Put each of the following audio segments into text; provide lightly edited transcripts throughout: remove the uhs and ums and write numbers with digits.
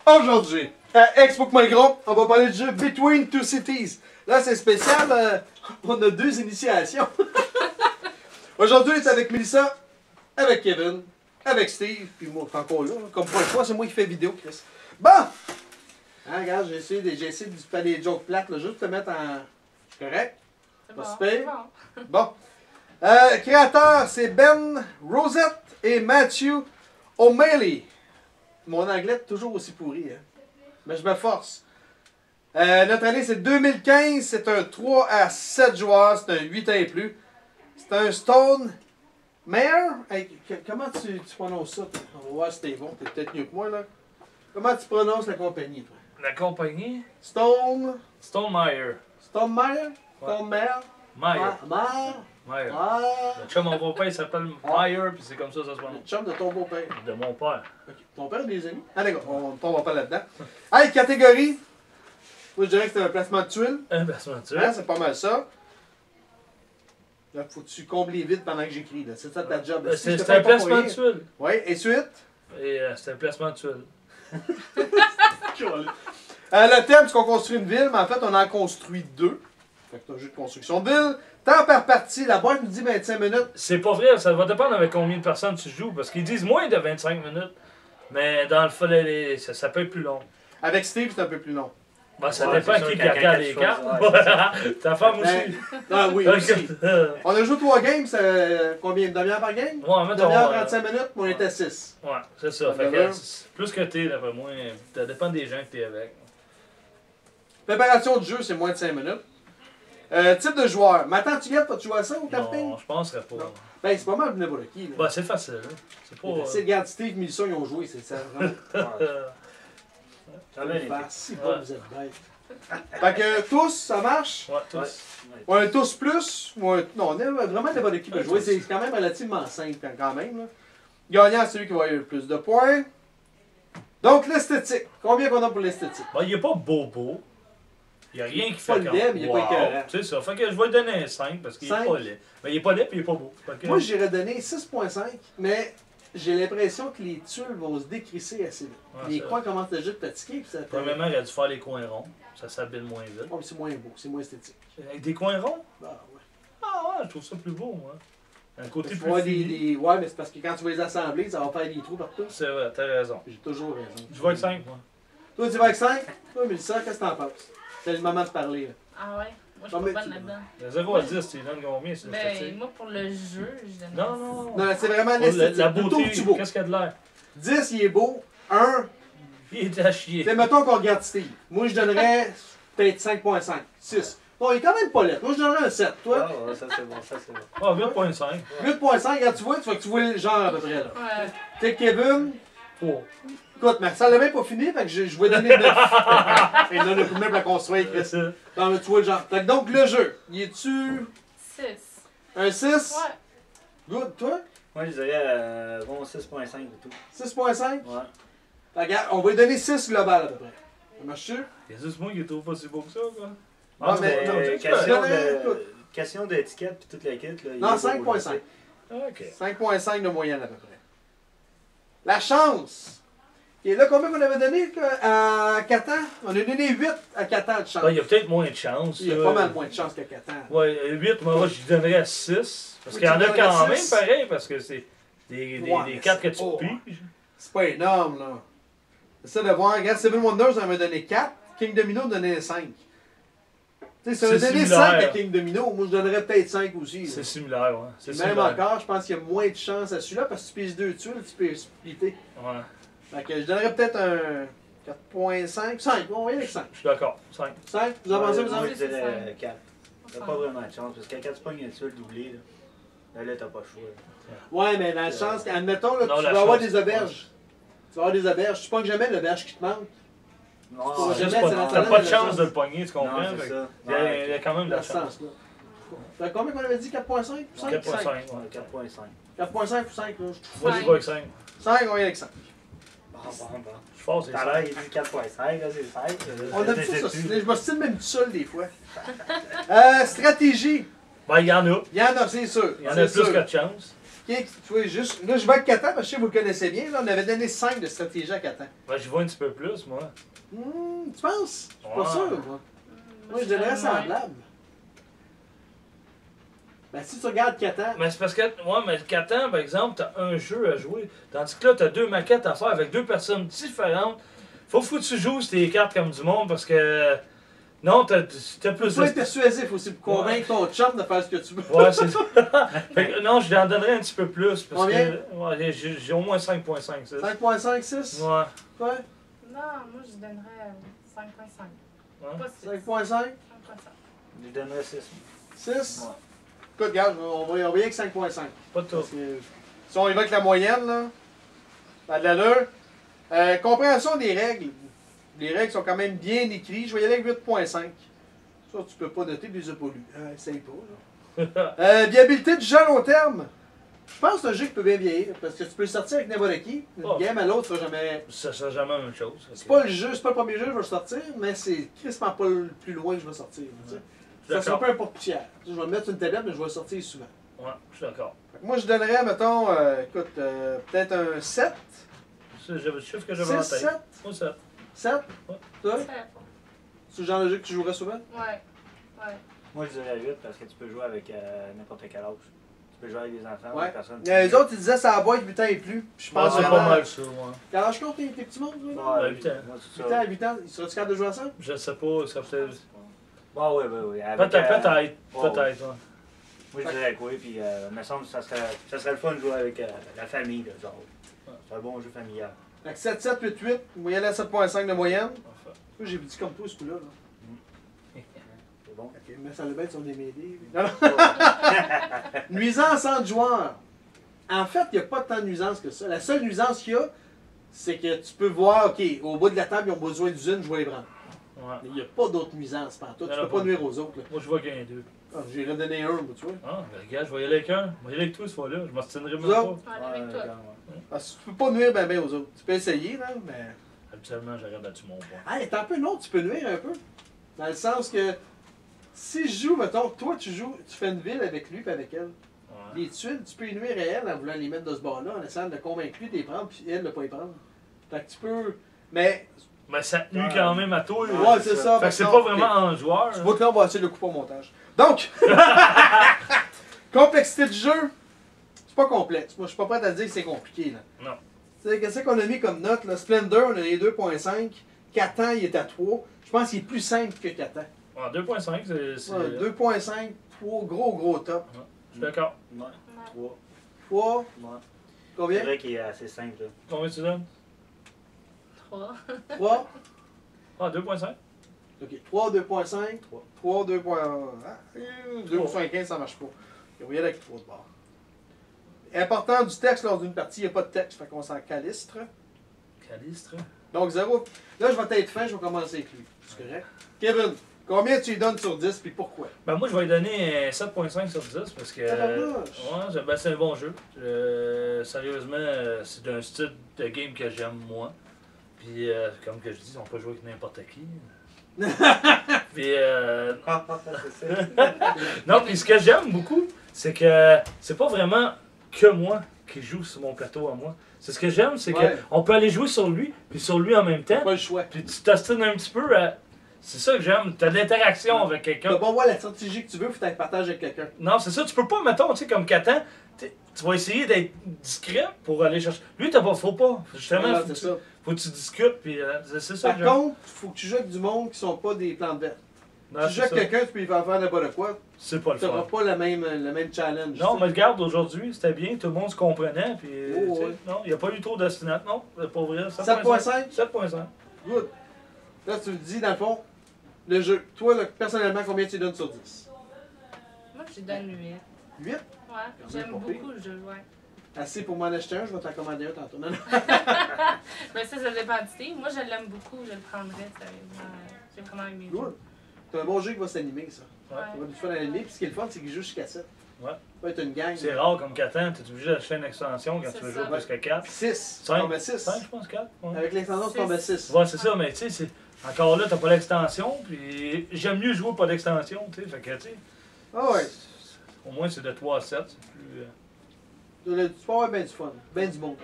Aujourd'hui, à Expo Gros, on va parler du jeu Between Two Cities. Là, c'est spécial, on a deux initiations. Aujourd'hui, on est avec Melissa, avec Kevin, avec Steve, puis moi, encore là, comme pour le choix, c'est moi qui fais vidéo, Chris. Bon! Hein, regarde, j'ai essayé de faire des jokes plates, là, juste te mettre en... Correct? C'est Pas bon, super. c'est bon. Bon. Créateur, c'est Ben Rosette et Matthew O'Malley. Mon anglais est toujours aussi pourri, hein? Mais je me force. Notre année, c'est 2015. C'est un 3 à 7 joueurs. C'est un 8 ans et plus. C'est un Stone Mare. Hey, comment tu prononces ça? On va voir si t'es bon. T'es peut-être mieux que moi, là. Comment tu prononces la compagnie, toi? La compagnie? Stone... Stone Meyer. Stone Mare? Ouais. Stone Mare? Meyer. Mare? Meyer. Ah! Le chum, mon beau-père, il s'appelle Meyer, puis c'est comme ça se Le prononce. chum de ton beau-père. De mon père. Ok. Ton père a des amis? Ah d'accord, on ne tombera pas là-dedans. Hey, catégorie. Moi, je dirais que c'est un placement de tuiles. Un placement de tuile. Hein, c'est pas mal ça. Là, faut que tu combles les vides pendant que j'écris. C'est ça ta job. Si je te C'est fais un pas pour placement de rien. tuile. Oui, et suite. Et c'est un placement de tuile. Le thème, c'est qu'on construit une ville, mais en fait, on en construit deux. Fait que c'est un jeu de construction de ville. Temps par partie, la boîte nous dit 25 minutes. C'est pas vrai, ça va dépendre avec combien de personnes tu joues, parce qu'ils disent moins de 25 minutes. Mais dans le fond, ça peut être plus long. Avec Steve, c'est un peu plus long. Ben, ça Ouais, dépend c'est sûr qui qu'il y a regarde quelque les chose, cartes. ouais, Ta femme Ben, aussi. ah oui, aussi. On a joué 3 games, c'est combien? Une demi-heure par game? Ouais, Une mettons. demi-heure, 35 minutes, mais on était 6. Ouais, c'est ça. Fait que, plus que t'es, d'après moi, ça dépend des gens que t'es avec. Préparation du jeu, c'est moins de 5 minutes. Type de joueur. Maintenant, tu gagnes, tu joues à ça au camping? Non, je penserais pas. Non. Ben, c'est pas mal n'importe qui. Là. Ben, c'est facile. Hein. C'est pas. C'est regarde, Steve et Melissa, ils ont joué, c'est ça. Vraiment. Ça va, les gars. Si bon, vous êtes bêtes. Fait que tous, ça marche? Ouais, tous. Ouais. On est tous plus? Non, on est vraiment n'importe qui peut jouer. C'est quand même relativement simple quand même. Là. Gagnant, c'est celui qui va avoir le plus de points. Donc, l'esthétique. Combien qu'on a pour l'esthétique? Ben, il est pas beau. Il n'y a rien qui fait pas le laid, mais il est pas écœurant. C'est ça. Fait que je vais lui donner un 5 parce qu'il est 5. pas laid. Mais il est pas laid puis il est pas beau. Fait que... Moi, j'irais donner 6.5, mais j'ai l'impression que les tuiles vont se décrisser assez vite. Ouais, Les c'est coins commencent déjà de fatiguer. Puis ça fait... Premièrement, il a dû faire les coins ronds. Ça s'habille moins vite. Oh, mais c'est moins beau, c'est moins esthétique. Avec des coins ronds? Ah, ouais. Ah ouais, je trouve ça plus beau, moi. Un côté Tu plus vois fini. Ouais, mais c'est parce que quand tu vas les assembler, ça va faire des trous partout. C'est vrai, t'as raison. J'ai toujours raison. Je vais avec 5, moi. Toi, tu vas avec 5? Toi, Mélissa, qu'est-ce que t'en penses? C'est le moment de parler. Là. Ah ouais? Moi, je Non, suis mais pas tu- bonne là-dedans. De 0 à 10, tu lui donnes combien, c'est Ben, l'esthétique? moi, pour le jeu, je donne Non, non. Non, c'est vraiment Oh, l'esthétique. la Le tour beauté, du beau. qu'est-ce qu'il y a de l'air? 10, il est beau. 1, Il est à chier. c'est mettons qu'on regarde Steve. Moi, je donnerais peut-être 5.5. 6. Bon, il est quand même pas laid. Moi, je donnerais un 7. Toi, Ah, ouais, ça c'est bon, ça c'est bon. Ah, 8.5. 8.5, regarde, tu vois, tu vois le genre à peu près là. Ouais. Tu sais, Kevin, 3. écoute, mais ça l'a même pas fini, fait que je vais donner 9. Et là, le coup de même pour la construire, Chris. Ça. Non, mais tu vois le genre. Fait que donc, le jeu, il est-tu 6. un 6? Ouais. Good, toi? Moi je dirais bon 6.5 et tout. 6.5? Ouais. Fait que, regarde, on va lui donner 6 global à peu près. Ça marche-tu? Il y a juste moi qui trouve pas si beau que ça, quoi. Ah, Ah, mais- non, non, c'est question écoute. question d'étiquette puis toute la kit là. il Non, est beau, là, 5.5. Ok. 5.5 de moyenne à peu près. La chance. Et là, combien qu'on avait donné à Catan? On a donné 8 à Catan de chance. Ben, il y a peut-être moins de chance. Il y a là. pas mal moins de chance qu'à Catan. Ouais, 8, moi, je lui donnerais 6. Parce Oui, qu'il y en tu a donnerais quand même, 6. pareil, parce que c'est des Ouais, mais cartes que c'est tu pas- piges. C'est pas énorme, là. J'essaie de voir. Regarde, Seven Wonders, on m'a donné 4. King Domino donnait 5. Tu sais, si on a C'est donné similaire. 5 à King Domino, moi je donnerais peut-être 5 aussi. là. C'est similaire, ouais. C'est Même similaire. encore, je pense qu'il y a moins de chance à celui-là parce que tu pises 2 tuiles, tu peux splitter. Ouais, Fait que je donnerais peut-être un 4.5. 5, on va y aller avec 5. je suis d'accord. 5. 5, vous en pensez, vous en Moi pensez? je dirais 4. T'as Enfin. pas vraiment de chance parce que quand tu pognes une tuile doublée là t'as pas le choix. Ouais, mais la chance, admettons, là, Non, tu la vas avoir chance, des auberges. Tu vas avoir des auberges. Tu pognes jamais l'auberge qui te manque. Non, Faut Juste jamais, pas- c'est la T'as salade pas de de chance chance. de le pogner, tu comprends? Non, c'est Fait que ça. il y a quand même de Dans la ce chance. sens-là. Fait que combien qu'on avait dit? 4.5? 5? 4.5. 5. Ouais. 4.5. 4.5 ou 5? Là? Moi, je vais avec 5. 5, on va y aller avec 5. Bon. Je suis fort, c'est Tout à l'heure, 5. il dit 4.5, là, c'est 5. On a vu ça. Je me style même tout seul des fois. Stratégie. Ben, il y en a. Il y en a, c'est sûr. Il y en a C'est plus sûr. que de chance. expliquer, tu vois, juste. Là, je vais avec Catan, parce que je sais que vous le connaissez bien. Là, on avait donné 5 de stratégie à Catan. Ben, j'y vois un petit peu plus, moi. Tu penses? Je suis pas Ouais. sûr, moi. Moi, je donnerais semblable. Ben, si tu regardes Catan. Mais c'est parce que, ouais, mais Catan, par exemple, t'as un jeu à jouer. Tandis que là, t'as 2 maquettes à faire avec 2 personnes différentes. Faut que tu joues tes cartes comme du monde parce que. Non, t'as plus Tu peux être persuasif aussi pour convaincre ton chum de faire ce que tu veux. Ouais, c'est ça. Fait que, non, je lui en donnerais un petit peu plus. Parce Combien? que ouais, j'ai au moins 5.5. 5.5, 6? Ouais. Ouais. Non, moi je donnerais 5.5. Ouais. Pas 6. 5.5? 5.5. Je donnerais 6. 6? Ouais. Écoute, regarde, on va y aller avec 5.5. Pas de tout. Parce que si on y va avec la moyenne, là, ça a de l'allure. Compréhension des règles. Les règles sont quand même bien écrites. Je vais y aller avec 8.5. Ça, tu peux pas noter, tu les as pas lus. Essaye pas, là. Viabilité du jeu à long terme. Je pense que c'est un jeu qui peut bien vieillir. Parce que tu peux le sortir avec n'importe qui. Une Oh. game à l'autre, ça jamais. Ça sera jamais la même chose. C'est pas le jeu, c'est pas le premier jeu que je vais sortir, mais c'est crispement pas le plus loin que je vais sortir. Tu sais. Ça sera pas un porte-poussière. Je vais le mettre sur une tablette, mais je vais le sortir souvent. Ouais, je suis d'accord. Fait que moi, je donnerais, mettons, écoute, peut-être un 7. C'est le chiffre que j'avais en 6, tête. 7. Moi, 7. 7? Ouais. Toi? 7. C'est le genre de jeu que tu jouerais souvent? Ouais. Ouais. Moi, je dirais 8 parce que tu peux jouer avec n'importe quel âge. Tu peux jouer avec des enfants, Ouais. des personnes. Les autres, ils disaient ça à boîte 8 ans et plus. Puis je pense c'est vraiment- pas mal ça, ouais. Quel âge compte tes petits mondes, toi? Ouais, 8 ans. Moi, c'est 8 ça. ans, 8 ans, serais-tu capable de jouer à ça? Je sais pas, ça peut-être. Ouais, ouais. Avec, Peut-être, ouais. peut-être, ouais. Moi, je dirais que oui, puis il me semble que ça serait le fun de jouer avec la famille, là, genre. C'est un bon jeu familial. Fait que 7, 7, 8, 8, moyenne à 7.5 de moyenne. Parfait. Moi, j'ai dit comme toi ce coup-là. Là. C'est bon. Ok, mais ça le bête sur des mêlées. Non, non. Nuisance entre joueurs. En fait, il n'y a pas tant de nuisance que ça. La seule nuisance qu'il y a, c'est que tu peux voir, OK, au bout de la table, ils ont besoin d'usine, je vais les prendre. Ouais. Mais il n'y a pas d'autres nuisances partout. Tu Il y en ne a peux pas pas. nuire aux autres. Là. Moi, je vois qu'il y en a 2. Ah, j'ai redonné un, moi, tu vois. Ah, ben regarde, je vais y aller avec un. Je vais y aller avec toi, ce fois-là. Je m'obstinerai même Vous pas. autres? Ouais, avec toi. Parce que tu peux pas nuire ben ben aux autres. Tu peux essayer, là, mais... Habituellement, j'aurais battu mon point. Ah, t'es un peu non, tu peux nuire un peu. Dans le sens que si je joue, mettons, toi tu joues, tu fais une ville avec lui et avec elle. Ouais. Les tuiles, tu peux y nuire à elle en voulant les mettre de ce bord-là, en essayant de convaincre lui de les prendre, puis elle de pas les prendre. Fait que tu peux. Mais. Mais ça te nuit quand même à toi. Ouais, c'est ça. Fait que c'est non, pas vraiment en joueur. Tu hein. vois que là, on va essayer de le couper au montage. Donc, complexité du jeu, c'est pas complexe. Moi, je suis pas prêt à dire que c'est compliqué, là. Non. Tu sais, qu'est-ce qu'on a mis comme note, là? Splendor, on a les 2.5. Catan, il est à 3. Je pense qu'il est plus simple que Catan. En 2.5, c'est. Ouais, 2.5, 3, gros top. Je suis d'accord. Ouais. 3. 3, Ouais. C'est combien? vrai qu'il est assez simple, là. Combien tu donnes? 3. 3. Ah, 2.5? Ok, 3, 2.5. 3, 2.1. 2.15, ça marche pas. On va y aller avec 3 de bord. Important du texte lors d'une partie, il n'y a pas de texte, fait qu'on s'en calistre. Calistre. Donc 0. Là, je vais être fin, je vais commencer avec lui. C'est correct? Kevin, combien tu lui donnes sur 10 puis pourquoi? Ben, moi, je vais lui donner 7.5 sur 10 parce que. Tabarnouche. Ben, c'est un bon jeu. Sérieusement, c'est un style de game que j'aime, moi. Puis, comme que je dis, on peut jouer avec n'importe qui. Puis, C'est ça. non, puis ce que j'aime beaucoup, c'est que c'est pas vraiment que moi qui joue sur mon plateau à moi. C'est ce que j'aime, c'est Ouais. qu'on peut aller jouer sur lui, puis sur lui en même temps. Pas le choix. Puis tu t'ostines un petit peu. C'est ça que j'aime. T'as de l'interaction avec Tu quelqu'un. vas pas voir la stratégie que tu veux, faut que tu partages avec quelqu'un. Non, c'est ça. Tu peux pas, mettons, tu sais, comme Catan, tu vas essayer d'être discret pour aller chercher. Lui, faut pas. Justement, Voilà, faut, c'est que ça. faut que tu discutes, puis c'est ça Par que j'aime. contre, il faut que tu joues avec du monde qui sont pas des plantes vertes. Non, Si tu c'est joues avec ça. quelqu'un, tu peux y faire n'importe quoi, C'est pas le tu n'auras fun. pas le même challenge. Non, tu mais regarde, aujourd'hui, c'était bien, tout le monde se comprenait, puis Oh, tu sais, ouais. non, il n'y a pas eu trop d'ostinat, non, c'est pas vrai. 7.5? 7.5. sais. Good. Là, tu me dis, dans le fond, le jeu. Toi, là, personnellement, combien tu donnes sur 10? Moi, je lui donne 8. 8? Ouais, Quand j'aime même pas beaucoup le jeu, ouais. Assez pour m'en acheter un, je vais t'en commander un tantôt. Non, non. Mais ça dépend du thé. Moi, je l'aime beaucoup, je le prendrais, sérieusement. J'ai vraiment aimé le jeu. Good. C'est un bon jeu qui va s'animer, ça. Ouais. Ça va du fun à l'animer. Puis ce qui est le fun, c'est qu'il joue jusqu'à 7. Ouais. Ça va être une gang. C'est rare comme Catan, t'es obligé d'acheter une extension quand C'est tu veux ça. jouer plus que 4. 6. Tu 5. tombes à 6. 5, je pense, 4. Ouais. Avec l'extension, tu tombes à 6. Ouais, c'est ça, mais tu sais, encore là, t'as pas l'extension, puis j'aime mieux jouer pas d'extension, tu sais, fait que, tu sais, Ah ouais. au moins c'est de 3 à 7, c'est plus... Tu peux avoir bien du fun, bien du monde.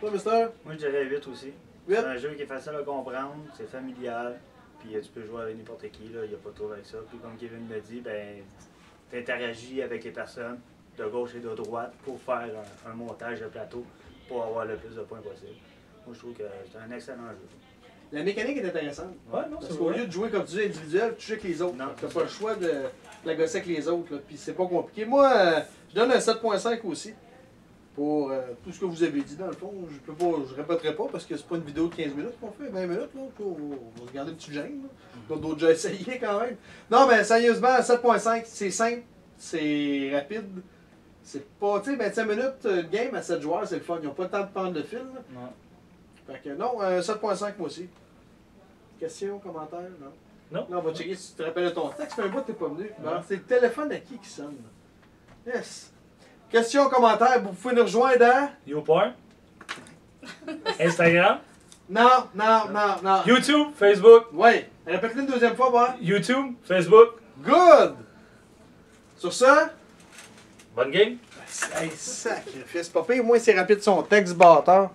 Toi, Mister? Moi, je dirais 8 aussi. 8? C'est un jeu qui est facile à comprendre, c'est familial, puis tu peux jouer avec n'importe qui, il n'y a pas trop avec ça. Puis comme Kevin l'a dit, ben, tu interagis avec les personnes de gauche et de droite pour faire un montage de plateau pour avoir le plus de points possible. Moi, je trouve que c'est un excellent jeu. La mécanique est intéressante. Ouais, non, Parce c'est qu'au vrai. lieu de jouer comme tu dis individuel, tu joues avec les autres. Non, T'as c'est pas ça. le choix de la gosser avec les autres. Là. Puis c'est pas compliqué. Moi, je donne un 7.5 aussi. Pour tout ce que vous avez dit dans le fond. Je répéterai pas parce que c'est pas une vidéo de 15 minutes qu'on fait, 20 minutes. Là. On va se garder une petite gêne. Là. D'autres déjà essayé quand même. Non, mais sérieusement, 7.5, c'est simple, c'est rapide. C'est pas, tu sais, 25 minutes de game à 7 joueurs, c'est le fun. Ils n'ont pas le temps de prendre le fil. Là. Non. Fait que non, 7.5 moi aussi. Question, commentaire, non? Non. Non, on va checker si tu te rappelles de ton texte. Ça fait un bout que t'es pas venu. Non. C'est le téléphone à qui sonne? Yes. Question, commentaire, vous pouvez nous rejoindre à... YouPorn. Instagram. Non, non, non, non. YouTube, Facebook. Oui. Répète-le une deuxième fois, voir. YouTube, Facebook. Good! Sur ça... Bonne game. Hey, sacrifice. Pas pire, moi c'est rapide son texte, bâtard.